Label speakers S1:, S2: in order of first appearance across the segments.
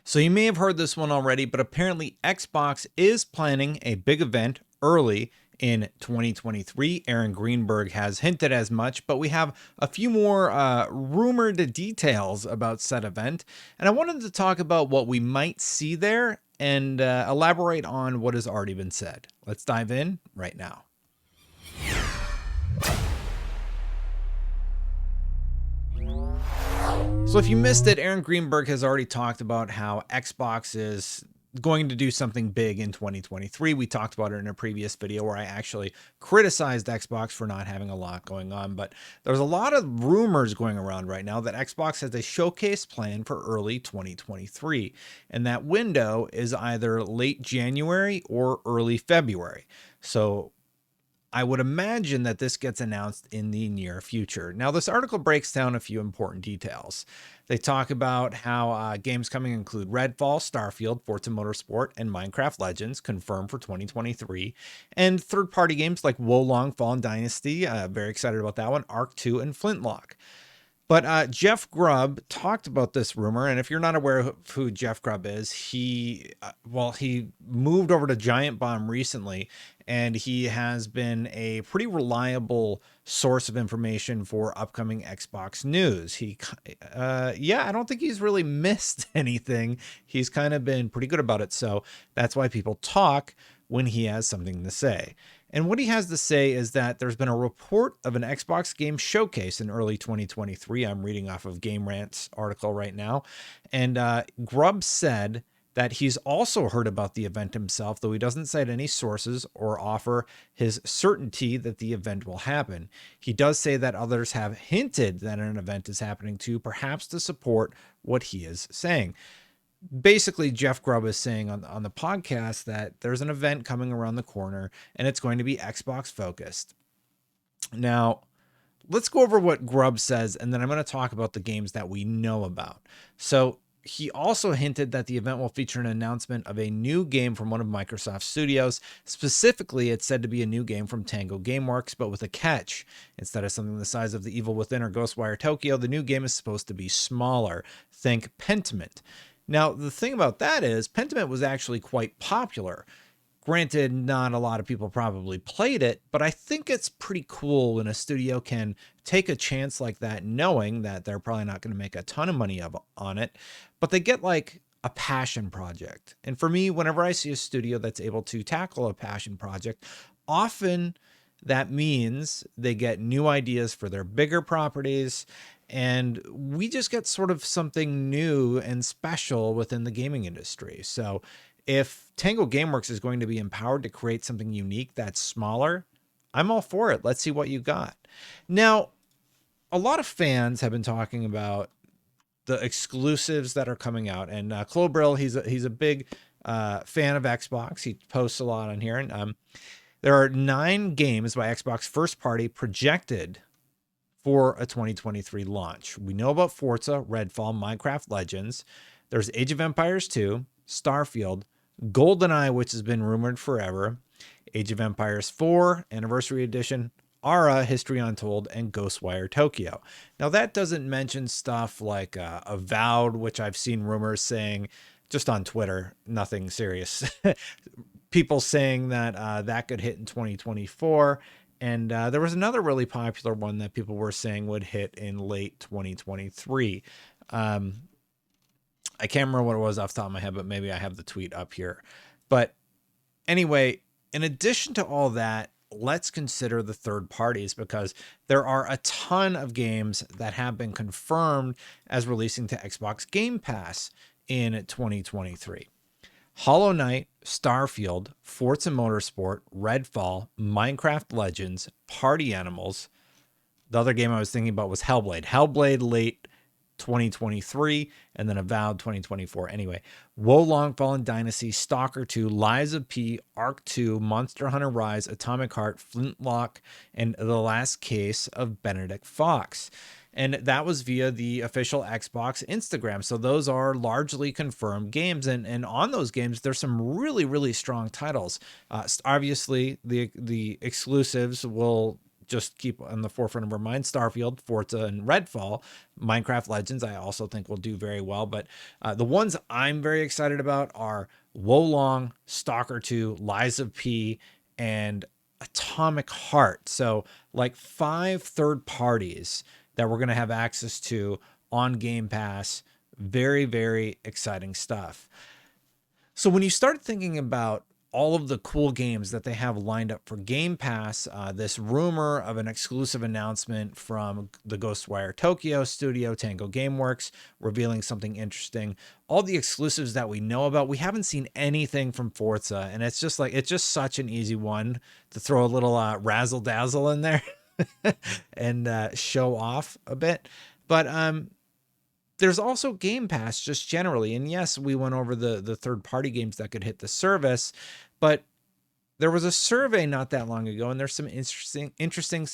S1: So you may have heard this one already, but apparently Xbox is planning a big event early in 2023. Aaron Greenberg has hinted as much, but we have a few more rumored details about said event. And I wanted to talk about what we might see there and elaborate on what has already been said. Let's dive in right now. So if you missed it, Aaron Greenberg has already talked about how Xbox is going to do something big in 2023. We talked about it in a previous video where I actually criticized Xbox for not having a lot going on, but there's a lot of rumors going around right now that Xbox has a showcase plan for early 2023, and that window is either late January or early February. So I would imagine that this gets announced in the near future. Now, this article breaks down a few important details. They talk about how games coming include Redfall, Starfield, Forza Motorsport, and Minecraft Legends confirmed for 2023, and third-party games like Wo Long Fallen Dynasty, very excited about that one, Ark 2, and Flintlock. But Jeff Grubb talked about this rumor, and if you're not aware of who Jeff Grubb is, he moved over to Giant Bomb recently, and he has been a pretty reliable source of information for upcoming Xbox news. I don't think he's really missed anything. He's kind of been pretty good about it, so that's why people talk when he has something to say. And what he has to say is that there's been a report of an Xbox game showcase in early 2023. I'm reading off of Game Rant's article right now. And Grubb said that he's also heard about the event himself, though he doesn't cite any sources or offer his certainty that the event will happen. He does say that others have hinted that an event is happening too, perhaps to support what he is saying. Basically, Jeff Grubb is saying on the podcast that there's an event coming around the corner and it's going to be Xbox focused. Now, let's go over what Grubb says, and then I'm going to talk about the games that we know about. So he also hinted that the event will feature an announcement of a new game from one of Microsoft's studios. Specifically, it's said to be a new game from Tango Gameworks, but with a catch. Instead of something the size of The Evil Within or Ghostwire Tokyo, the new game is supposed to be smaller. Think Pentiment. Now, the thing about that is Pentiment was actually quite popular. Granted, not a lot of people probably played it, but I think it's pretty cool when a studio can take a chance like that, knowing that they're probably not going to make a ton of money on it, but they get like a passion project. And for me, whenever I see a studio that's able to tackle a passion project, often that means they get new ideas for their bigger properties, and we just get sort of something new and special within the gaming industry. So if Tango Gameworks is going to be empowered to create something unique that's smaller, I'm all for it. Let's see what you got. Now, a lot of fans have been talking about the exclusives that are coming out, and Clobrill, he's a big fan of Xbox. He posts a lot on here, and there are 9 games by Xbox first party projected for a 2023 launch. We know about Forza, Redfall, Minecraft Legends. There's Age of Empires 2, Starfield, GoldenEye, which has been rumored forever, Age of Empires 4, Anniversary Edition, Ara, History Untold, and Ghostwire Tokyo. Now, that doesn't mention stuff like Avowed, which I've seen rumors saying, just on Twitter, nothing serious. People saying that that could hit in 2024. And there was another really popular one that people were saying would hit in late 2023. I can't remember what it was off the top of my head, but maybe I have the tweet up here. But anyway, in addition to all that, let's consider the third parties, because there are a ton of games that have been confirmed as releasing to Xbox Game Pass in 2023. Hollow Knight, Starfield, Forza Motorsport, Redfall, Minecraft Legends, Party Animals. The other game I was thinking about was Hellblade. Hellblade late 2023, and then Avowed 2024. Anyway, Wo Long Fallen Dynasty, Stalker 2, Lies of P, Ark 2, Monster Hunter Rise, Atomic Heart, Flintlock, and The Last Case of Benedict Fox. And that was via the official Xbox Instagram. So those are largely confirmed games. And on those games, there's some really, really strong titles. Obviously, the exclusives will just keep on the forefront of our mind: Starfield, Forza, and Redfall. Minecraft Legends, I also think will do very well. But the ones I'm very excited about are Wolong, Stalker 2, Lies of P, and Atomic Heart. So like 5 third parties that we're going to have access to on Game Pass. Very, very exciting stuff. So when you start thinking about all of the cool games that they have lined up for Game Pass, this rumor of an exclusive announcement from the Ghostwire Tokyo studio, Tango Gameworks, revealing something interesting, all the exclusives that we know about, we haven't seen anything from Forza, and it's just such an easy one to throw a little razzle dazzle in there and show off a bit. But there's also Game Pass just generally. And yes, we went over the third-party games that could hit the service, but there was a survey not that long ago, and there's some interesting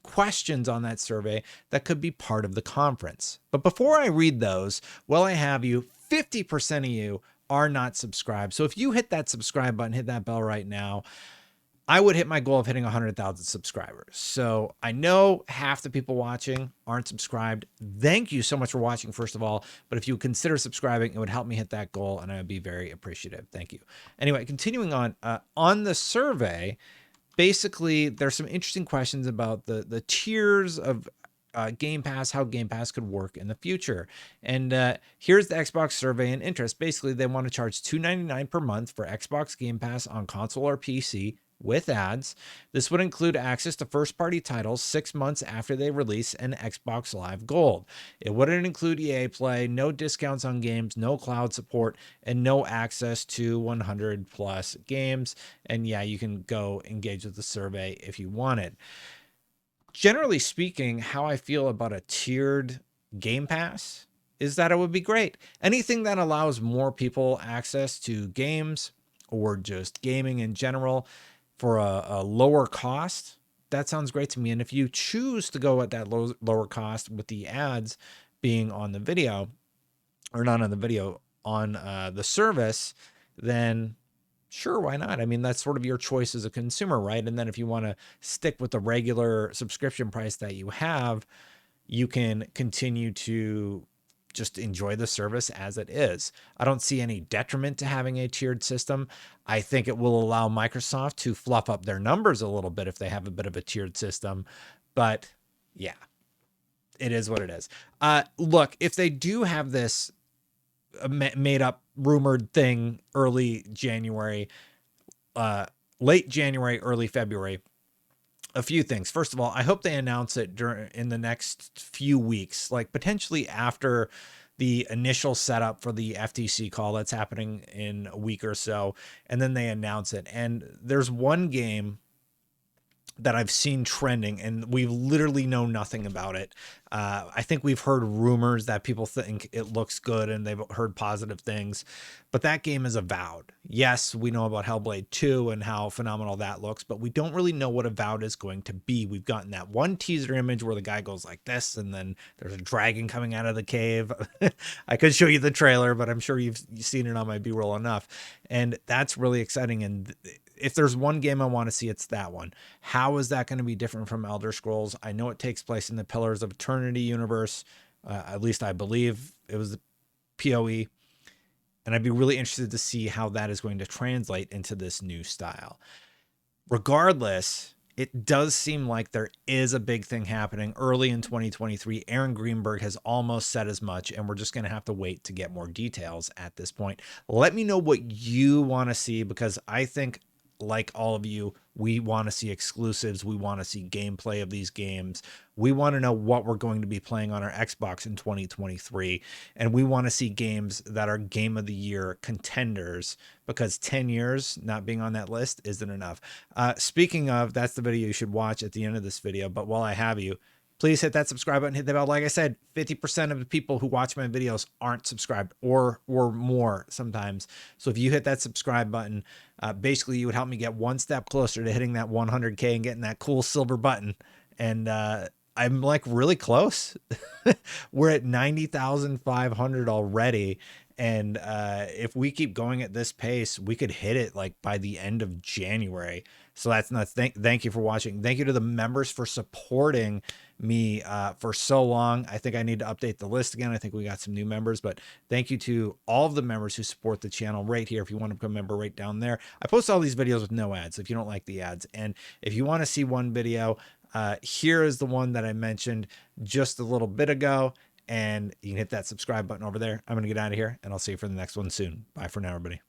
S1: questions on that survey that could be part of the conference. But before I read those, well, I have you, 50% of you are not subscribed. So if you hit that subscribe button, hit that bell right now, I would hit my goal of hitting 100,000 subscribers. So I know half the people watching aren't subscribed. Thank you so much for watching, first of all. But if you would consider subscribing, it would help me hit that goal, and I would be very appreciative. Thank you. Anyway, continuing on the survey, basically, there's some interesting questions about the tiers of Game Pass, how Game Pass could work in the future. And here's the Xbox survey and interest. Basically, they want to charge $2.99 per month for Xbox Game Pass on console or PC, with ads. This would include access to first-party titles 6 months after they release and Xbox Live Gold. It wouldn't include EA Play, no discounts on games, no cloud support, and no access to 100 plus games. And yeah, you can go engage with the survey if you wanted. Generally speaking, how I feel about a tiered Game Pass is that it would be great. Anything that allows more people access to games or just gaming in general for a lower cost, that sounds great to me. And if you choose to go at that lower cost with the ads being on the video, or not on the video, on the service, then sure, why not? I mean, that's sort of your choice as a consumer, right? And then if you want to stick with the regular subscription price that you have, you can continue to just enjoy the service as it is. I don't see any detriment to having a tiered system. I think it will allow Microsoft to fluff up their numbers a little bit if they have a bit of a tiered system. But yeah, it is what it is. Look, if they do have this made up rumored thing early January, late January, early February, a few things. First of all, I hope they announce it in the next few weeks, like potentially after the initial setup for the FTC call that's happening in a week or so, and then they announce it. And there's one game that I've seen trending, and we literally know nothing about it. I think we've heard rumors that people think it looks good, and they've heard positive things, but that game is Avowed. Yes, we know about Hellblade 2 and how phenomenal that looks, but we don't really know what Avowed is going to be. We've gotten that one teaser image where the guy goes like this, and then there's a dragon coming out of the cave. I could show you the trailer, but I'm sure you've seen it on my B-roll enough, and that's really exciting. And if there's one game I want to see, it's that one. How is that going to be different from Elder Scrolls? I know it takes place in the Pillars of Eternity universe. At least I believe it was the PoE. And I'd be really interested to see how that is going to translate into this new style. Regardless, it does seem like there is a big thing happening early in 2023. Aaron Greenberg has almost said as much, and we're just going to have to wait to get more details at this point. Let me know what you want to see, because I think, like all of you, we want to see exclusives. We want to see gameplay of these games. We want to know what we're going to be playing on our Xbox in 2023. And we want to see games that are Game of the Year contenders, because 10 years not being on that list isn't enough. Speaking of, that's the video you should watch at the end of this video. But while I have you, please hit that subscribe button, hit the bell. Like I said, 50% of the people who watch my videos aren't subscribed, or more sometimes. So if you hit that subscribe button, basically you would help me get one step closer to hitting that 100K and getting that cool silver button. And I'm like really close. We're at 90,500 already. And if we keep going at this pace, we could hit it like by the end of January. So that's nuts. Thank you for watching. Thank you to the members for supporting me for so long. I think I need to update the list again. I think we got some new members, but thank you to all of the members who support the channel right here. If you want to become a member, right down there. I post all these videos with no ads if you don't like the ads. And if you want to see one video, here is the one that I mentioned just a little bit ago. And you can hit that subscribe button over there. I'm going to get out of here, and I'll see you for the next one soon. Bye for now, everybody.